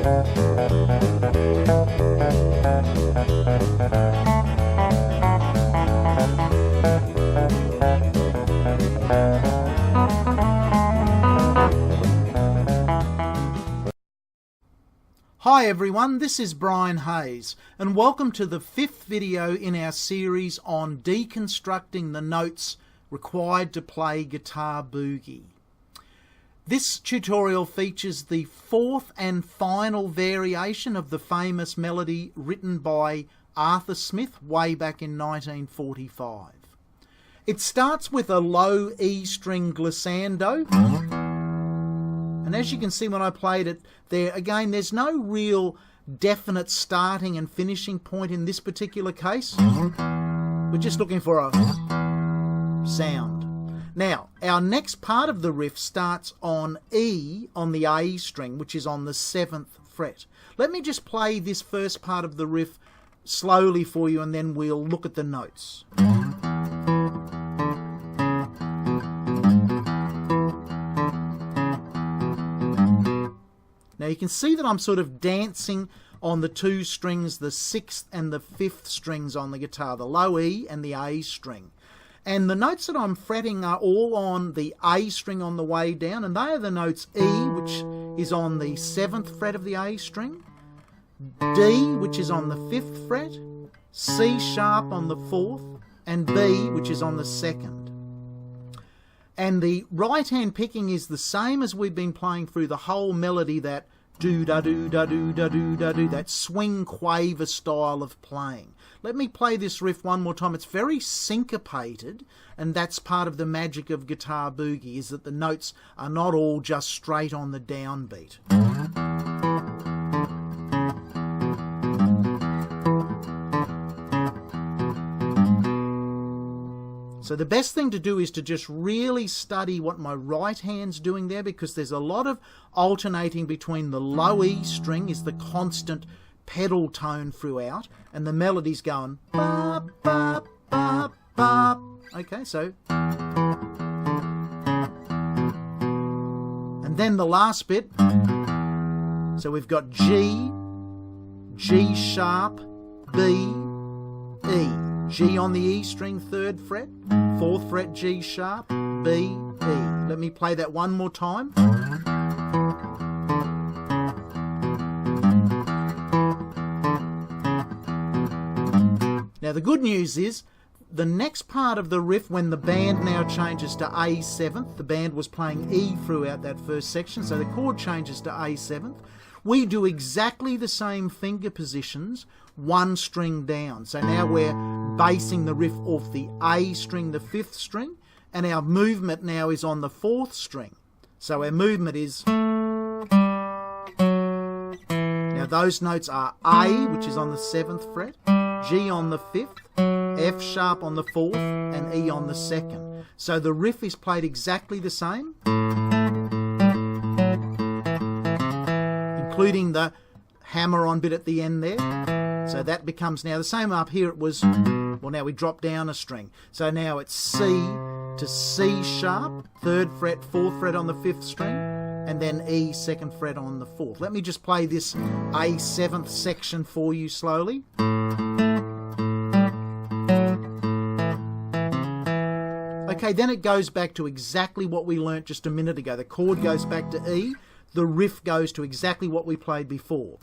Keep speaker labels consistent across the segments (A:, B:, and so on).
A: Hi everyone, this is Brian Hayes and welcome to the 5th video in our series on deconstructing the notes required to play Guitar Boogie. This tutorial features the 4th and final variation of the famous melody written by Arthur Smith way back in 1945. It starts with a low E string glissando. And as you can see when I played it there, again, there's no real definite starting and finishing point in this particular case. We're just looking for a sound. Now, our next part of the riff starts on E on the A string, which is on the 7th fret. Let me just play this first part of the riff slowly for you and then we'll look at the notes. Now you can see that I'm sort of dancing on the two strings, the 6th and the 5th strings on the guitar, the low E and the A string. And the notes that I'm fretting are all on the A string on the way down, and they are the notes E, which is on the 7th fret of the A string, D, which is on the 5th fret, C sharp on the 4th, and B, which is on the 2nd. And the right hand picking is the same as we've been playing through the whole melody, that do-da-do-da-do-da-do-da-do, that swing quaver style of playing. Let me play this riff one more time. It's very syncopated, and that's part of the magic of Guitar Boogie, is that the notes are not all just straight on the downbeat. So the best thing to do is to just really study what my right hand's doing there, because there's a lot of alternating between the low E string is the constant pedal tone throughout, and the melody's going ba ba ba ba. Okay, so and then the last bit. So we've got G, G sharp, B, E. G on the E string, 3rd fret, 4th fret G sharp, B, E. Let me play that one more time. Now the good news is, the next part of the riff, when the band now changes to A7th, the band was playing E throughout that first section, so the chord changes to A7th, we do exactly the same finger positions, one string down. So now we're basing the riff off the A string, the 5th string, and our movement now is on the 4th string. So our movement is... Now those notes are A, which is on the 7th fret, G on the 5th, F sharp on the 4th, and E on the 2nd. So the riff is played exactly the same, including the hammer-on bit at the end there. So that becomes now the same. Up here it was, well, now we drop down a string. So now it's C to C sharp, 3rd fret, 4th fret on the 5th string, and then E, 2nd fret on the 4th. Let me just play this A7th section for you slowly. Okay, then it goes back to exactly what we learnt just a minute ago. The chord goes back to E, the riff goes to exactly what we played before.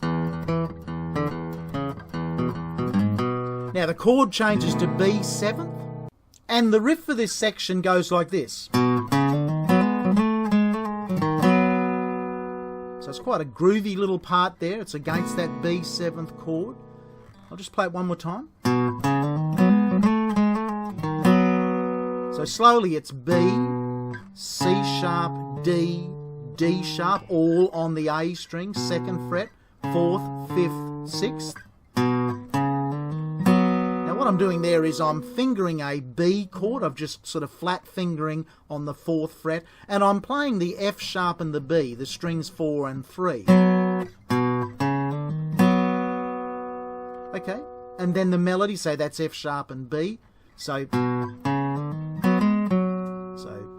A: Now the chord changes to B7th, and the riff for this section goes like this. So it's quite a groovy little part there. It's against that B7th chord. I'll just play it one more time. So slowly it's B, C sharp, D, D sharp, all on the A string, 2nd fret, 4th, 5th, 6th. What I'm doing there is I'm fingering a B chord. I'm just sort of flat fingering on the 4th fret, and I'm playing the F sharp and the B, the strings 4 and 3. Okay, and then the melody, say that's F sharp and B. So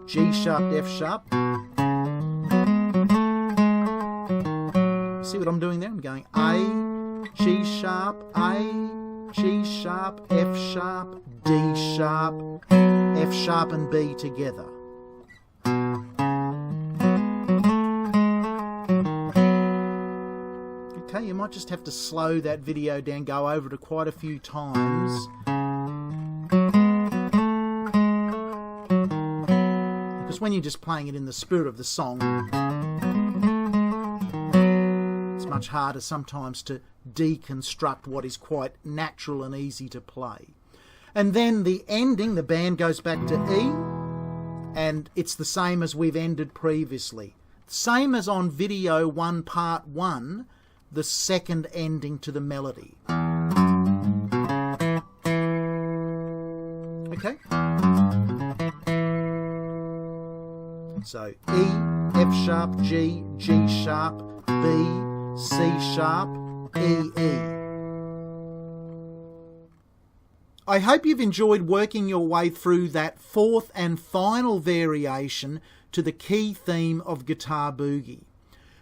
A: G sharp, F sharp, See what I'm doing there? I'm going A, G sharp, A, G sharp, F sharp, D sharp, F sharp and B together. Okay, you might just have to slow that video down, go over it quite a few times. Because when you're just playing it in the spirit of the song, it's much harder sometimes to deconstruct what is quite natural and easy to play. And then the ending, the band goes back to E, and it's the same as we've ended previously. Same as on video 1 part 1, the second ending to the melody. Okay? So E, F sharp, G, G sharp, B, C sharp, E, E. I hope you've enjoyed working your way through that fourth and final variation to the key theme of Guitar Boogie.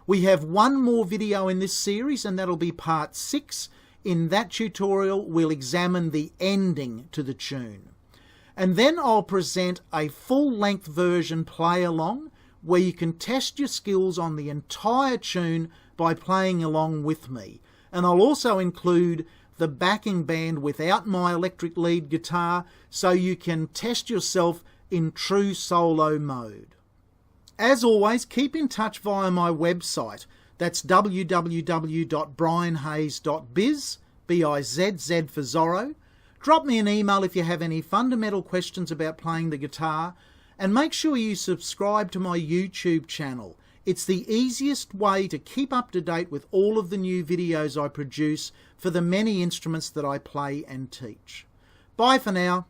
A: We have one more video in this series, and that'll be part 6. In that tutorial, we'll examine the ending to the tune. And then I'll present a full-length version play-along where you can test your skills on the entire tune by playing along with me. And I'll also include the backing band without my electric lead guitar so you can test yourself in true solo mode. As always, keep in touch via my website. That's www.brianhayes.biz, B-I-Z-Z for Zorro. Drop me an email if you have any fundamental questions about playing the guitar, and make sure you subscribe to my YouTube channel. It's the easiest way to keep up to date with all of the new videos I produce for the many instruments that I play and teach. Bye for now.